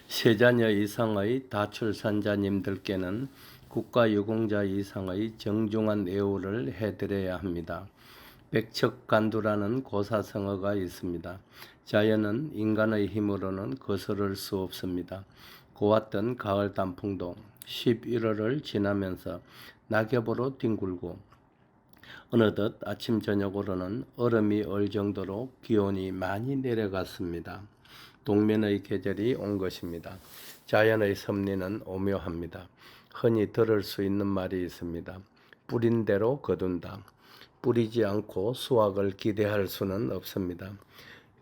세 자녀 이상의 다출산자님들께는 국가유공자 이상의 정중한 예우를 해드려야 합니다. 백척간두라는 고사성어가 있습니다. 자연은 인간의 힘으로는 거스를 수 없습니다. 고왔던 가을 단풍도 11월을 지나면서 낙엽으로 뒹굴고 어느덧 아침 저녁으로는 얼음이 얼 정도로 기온이 많이 내려갔습니다. 동면의 계절이 온 것입니다. 자연의 섭리는 오묘합니다. 흔히 들을 수 있는 말이 있습니다. 뿌린 대로 거둔다. 뿌리지 않고 수확을 기대할 수는 없습니다.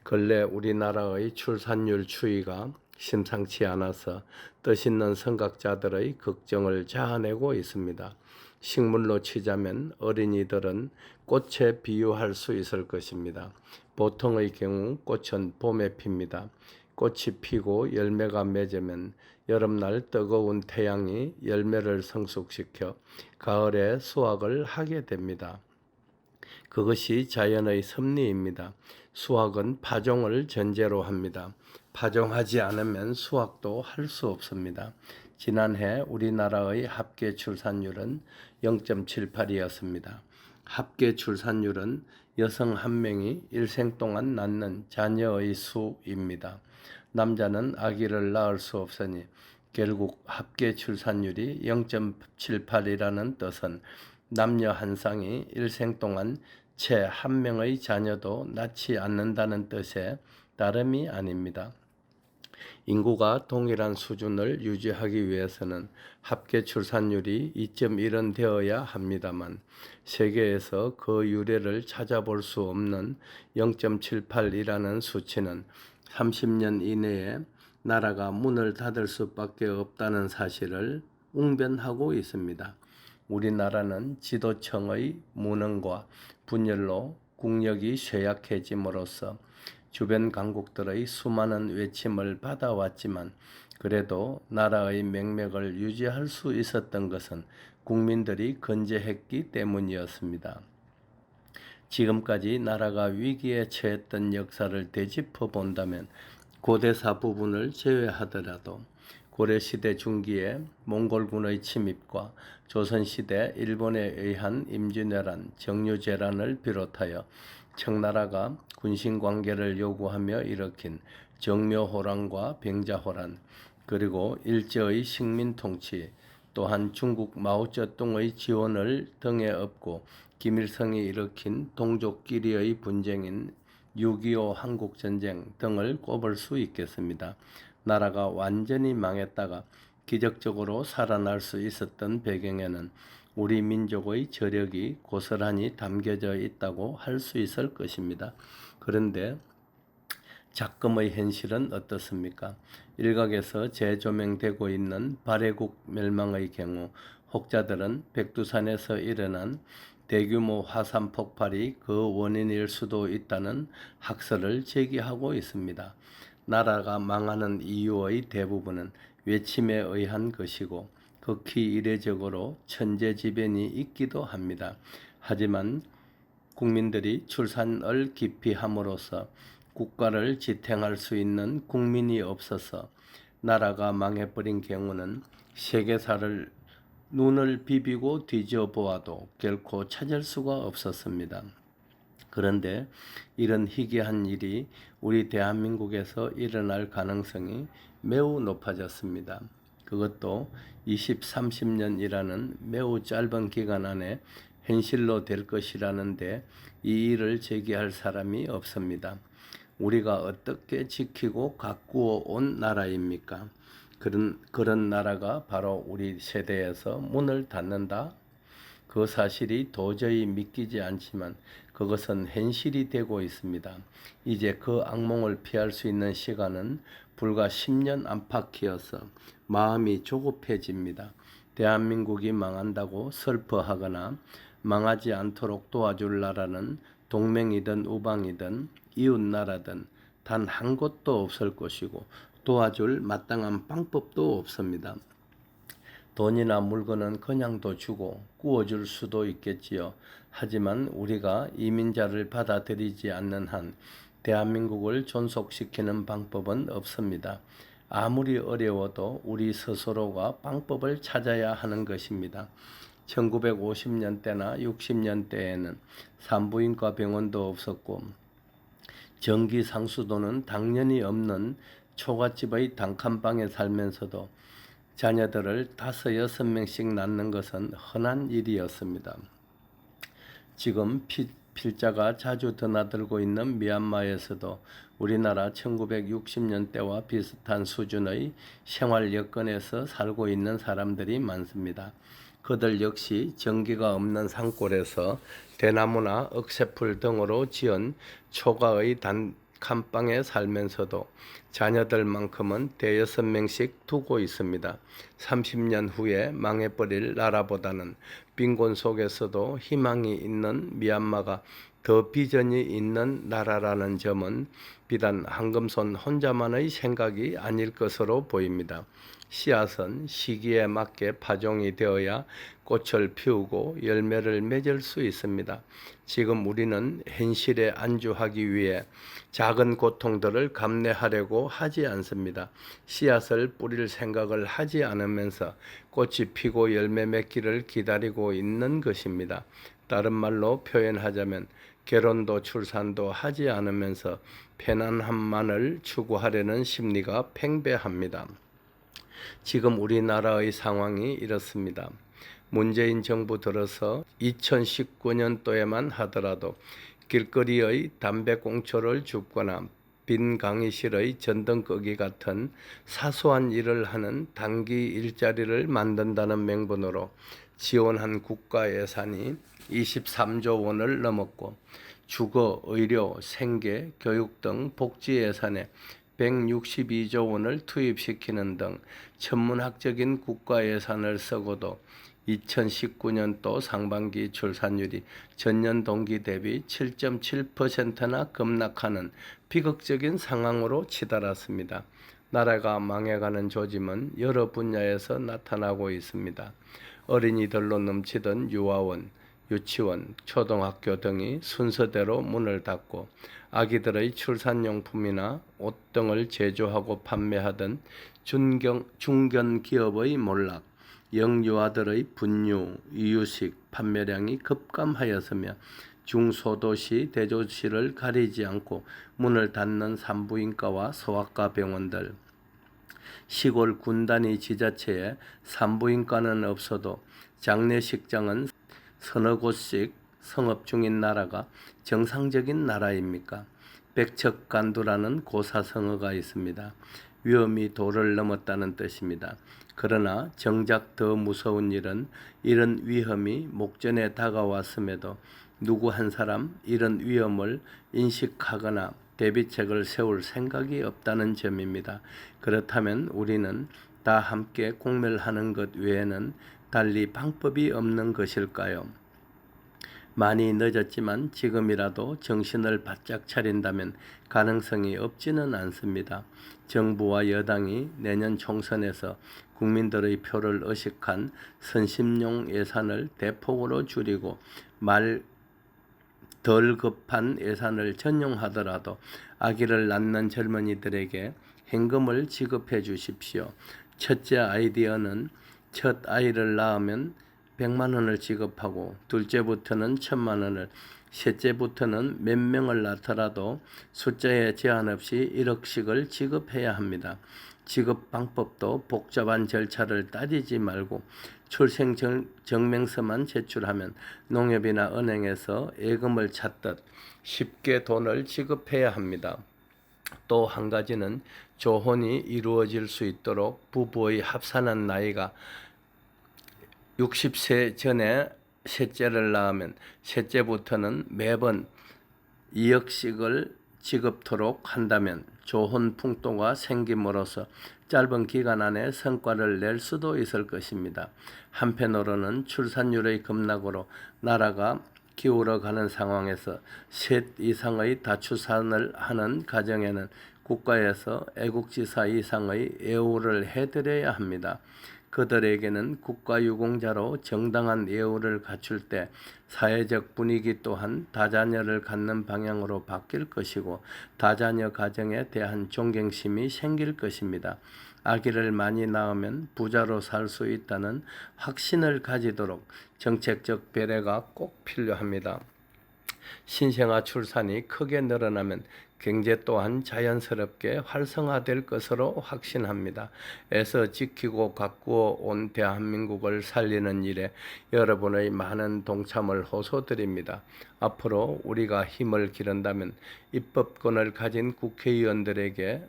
근래 우리나라의 출산율 추이가 심상치 않아서 뜻있는 선각자들의 걱정을 자아내고 있습니다. 식물로 치자면 어린이들은 꽃에 비유할 수 있을 것입니다. 보통의 경우 꽃은 봄에 핍니다. 꽃이 피고 열매가 맺으면 여름날 뜨거운 태양이 열매를 성숙시켜 가을에 수확을 하게 됩니다. 그것이 자연의 섭리입니다. 수확은 파종을 전제로 합니다. 파종하지 않으면 수확도 할 수 없습니다. 지난해 우리나라의 합계 출산율은 0.78이었습니다. 합계 출산율은 여성 한 명이 일생 동안 낳는 자녀의 수입니다. 남자는 아기를 낳을 수 없으니 결국 합계 출산율이 0.78이라는 뜻은 남녀 한 쌍이 일생 동안 채 한 명의 자녀도 낳지 않는다는 뜻의 다름이 아닙니다. 인구가 동일한 수준을 유지하기 위해서는 합계 출산율이 2.1은 되어야 합니다만 세계에서 그 유래를 찾아볼 수 없는 0.78이라는 수치는 30년 이내에 나라가 문을 닫을 수밖에 없다는 사실을 웅변하고 있습니다. 우리나라는 지도청의 무능과 분열로 국력이 쇠약해짐으로써 주변 강국들의 수많은 외침을 받아왔지만 그래도 나라의 맥락을 유지할 수 있었던 것은 국민들이 건재했기 때문이었습니다. 지금까지 나라가 위기에 처했던 역사를 되짚어 본다면 고대사 부분을 제외하더라도 고려시대 중기에 몽골군의 침입과 조선시대 일본에 의한 임진왜란, 정유재란을 비롯하여 청나라가 군신관계를 요구하며 일으킨 정묘호란과 병자호란, 그리고 일제의 식민통치, 또한 중국 마오쩌둥의 지원을 등에 업고 김일성이 일으킨 동족끼리의 분쟁인 6.25 한국전쟁 등을 꼽을 수 있겠습니다. 나라가 완전히 망했다가 기적적으로 살아날 수 있었던 배경에는 우리 민족의 저력이 고스란히 담겨져 있다고 할 수 있을 것입니다. 그런데 작금의 현실은 어떻습니까? 일각에서 재조명되고 있는 발해국 멸망의 경우 혹자들은 백두산에서 일어난 대규모 화산 폭발이 그 원인일 수도 있다는 학설을 제기하고 있습니다. 나라가 망하는 이유의 대부분은 외침에 의한 것이고 극히 이례적으로 천재지변이 있기도 합니다. 하지만 국민들이 출산을 기피함으로써 국가를 지탱할 수 있는 국민이 없어서 나라가 망해버린 경우는 세계사를 눈을 비비고 뒤져보아도 결코 찾을 수가 없었습니다. 그런데 이런 희귀한 일이 우리 대한민국에서 일어날 가능성이 매우 높아졌습니다. 그것도 20, 30년이라는 매우 짧은 기간 안에 현실로 될 것이라는데 이 일을 제기할 사람이 없습니다. 우리가 어떻게 지키고 가꾸어 온 나라입니까? 그런 나라가 바로 우리 세대에서 문을 닫는다? 그 사실이 도저히 믿기지 않지만 그것은 현실이 되고 있습니다. 이제 그 악몽을 피할 수 있는 시간은 불과 10년 안팎이어서 마음이 조급해집니다. 대한민국이 망한다고 슬퍼하거나 망하지 않도록 도와줄 나라는 동맹이든 우방이든 이웃나라든 단 한 곳도 없을 것이고 도와줄 마땅한 방법도 없습니다. 돈이나 물건은 그냥도 주고 구워줄 수도 있겠지요. 하지만 우리가 이민자를 받아들이지 않는 한 대한민국을 존속시키는 방법은 없습니다. 아무리 어려워도 우리 스스로가 방법을 찾아야 하는 것입니다. 1950년대나 60년대에는 산부인과 병원도 없었고 전기 상수도는 당연히 없는 초가집의 단칸방에 살면서도 자녀들을 5, 6명씩 낳는 것은 흔한 일이었습니다. 지금 필자가 자주 드나들고 있는 미얀마에서도 우리나라 1960년대와 비슷한 수준의 생활 여건에서 살고 있는 사람들이 많습니다. 그들 역시 전기가 없는 산골에서 대나무나 억새풀 등으로 지은 초가의 단칸방에 살면서도 자녀들만큼은 대여섯 명씩 두고 있습니다. 30년 후에 망해버릴 나라보다는 빈곤 속에서도 희망이 있는 미얀마가 더 비전이 있는 나라라는 점은 비단 한금손 혼자만의 생각이 아닐 것으로 보입니다. 씨앗은 시기에 맞게 파종이 되어야 꽃을 피우고 열매를 맺을 수 있습니다. 지금 우리는 현실에 안주하기 위해 작은 고통들을 감내하려고 하지 않습니다. 씨앗을 뿌릴 생각을 하지 않으면서 꽃이 피고 열매 맺기를 기다리고 있는 것입니다. 다른 말로 표현하자면 결혼도 출산도 하지 않으면서 편안함만을 추구하려는 심리가 팽배합니다. 지금 우리나라의 상황이 이렇습니다. 문재인 정부 들어서 2019년도에만 하더라도 길거리의 담배꽁초를 줍거나 빈 강의실의 전등 끄기 같은 사소한 일을 하는 단기 일자리를 만든다는 명분으로 지원한 국가 예산이 23조 원을 넘었고 주거, 의료, 생계, 교육 등 복지 예산에 162조 원을 투입시키는 등 천문학적인 국가 예산을 쓰고도 2019년도 상반기 출산율이 전년 동기 대비 7.7%나 급락하는 비극적인 상황으로 치달았습니다. 나라가 망해가는 조짐은 여러 분야에서 나타나고 있습니다. 어린이들로 넘치던 유아원, 유치원, 초등학교 등이 순서대로 문을 닫고 아기들의 출산용품이나 옷 등을 제조하고 판매하던 중견기업의 몰락, 영유아들의 분유, 이유식 판매량이 급감하였으며 중소도시, 대도시를 가리지 않고 문을 닫는 산부인과와 소아과 병원들, 시골 군단위 지자체에 산부인과는 없어도 장례식장은 서너 곳씩 성업 중인 나라가 정상적인 나라입니까? 백척간두라는 고사성어가 있습니다. 위험이 도를 넘었다는 뜻입니다. 그러나 정작 더 무서운 일은 이런 위험이 목전에 다가왔음에도 누구 한 사람 이런 위험을 인식하거나 대비책을 세울 생각이 없다는 점입니다. 그렇다면 우리는 다 함께 공멸하는 것 외에는 달리 방법이 없는 것일까요? 많이 늦었지만 지금이라도 정신을 바짝 차린다면 가능성이 없지는 않습니다. 정부와 여당이 내년 총선에서 국민들의 표를 의식한 선심용 예산을 대폭으로 줄이고 덜 급한 예산을 전용하더라도 아기를 낳는 젊은이들에게 현금을 지급해 주십시오. 첫째 아이디어는 첫 아이를 낳으면 100만 원을 지급하고 둘째부터는 1000만 원을, 셋째부터는 몇 명을 낳더라도 숫자에 제한 없이 1억씩을 지급해야 합니다. 지급 방법도 복잡한 절차를 따지지 말고 출생증명서만 제출하면 농협이나 은행에서 예금을 찾듯 쉽게 돈을 지급해야 합니다. 또 한 가지는 조혼이 이루어질 수 있도록 부부의 합산한 나이가 60세 전에 셋째를 낳으면 셋째부터는 매번 2억씩을 지급토록 한다면 조혼 풍토가 생김으로써 짧은 기간 안에 성과를 낼 수도 있을 것입니다. 한편으로는 출산율의 급락으로 나라가 기울어가는 상황에서 셋 이상의 다출산을 하는 가정에는 국가에서 애국지사 이상의 예우를 해드려야 합니다. 그들에게는 국가유공자로 정당한 예우를 갖출 때 사회적 분위기 또한 다자녀를 갖는 방향으로 바뀔 것이고 다자녀 가정에 대한 존경심이 생길 것입니다. 아기를 많이 낳으면 부자로 살 수 있다는 확신을 가지도록 정책적 배려가 꼭 필요합니다. 신생아 출산이 크게 늘어나면 경제 또한 자연스럽게 활성화될 것으로 확신합니다. 애써 지키고 가꾸어 온 대한민국을 살리는 일에 여러분의 많은 동참을 호소드립니다. 앞으로 우리가 힘을 기른다면 입법권을 가진 국회의원들에게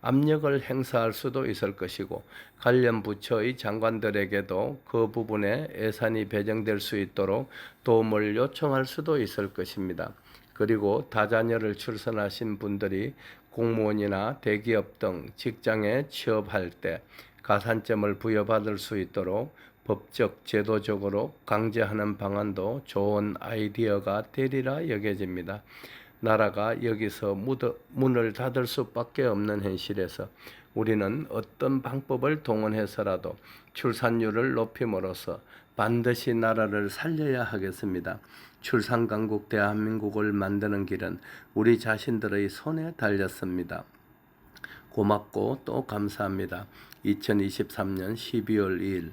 압력을 행사할 수도 있을 것이고 관련 부처의 장관들에게도 그 부분에 예산이 배정될 수 있도록 도움을 요청할 수도 있을 것입니다. 그리고 다자녀를 출산하신 분들이 공무원이나 대기업 등 직장에 취업할 때 가산점을 부여받을 수 있도록 법적, 제도적으로 강제하는 방안도 좋은 아이디어가 되리라 여겨집니다. 나라가 여기서 문을 닫을 수밖에 없는 현실에서 우리는 어떤 방법을 동원해서라도 출산율을 높임으로써 반드시 나라를 살려야 하겠습니다. 출산강국 대한민국을 만드는 길은 우리 자신들의 손에 달렸습니다. 고맙고 또 감사합니다. 2023년 12월 2일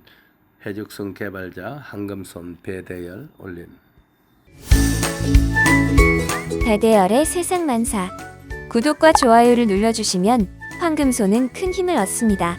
해죽순 개발자 한금손 배대열 올림. 배대열의 세상만사. 구독과 좋아요를 눌러주시면 황금소는 큰 힘을 얻습니다.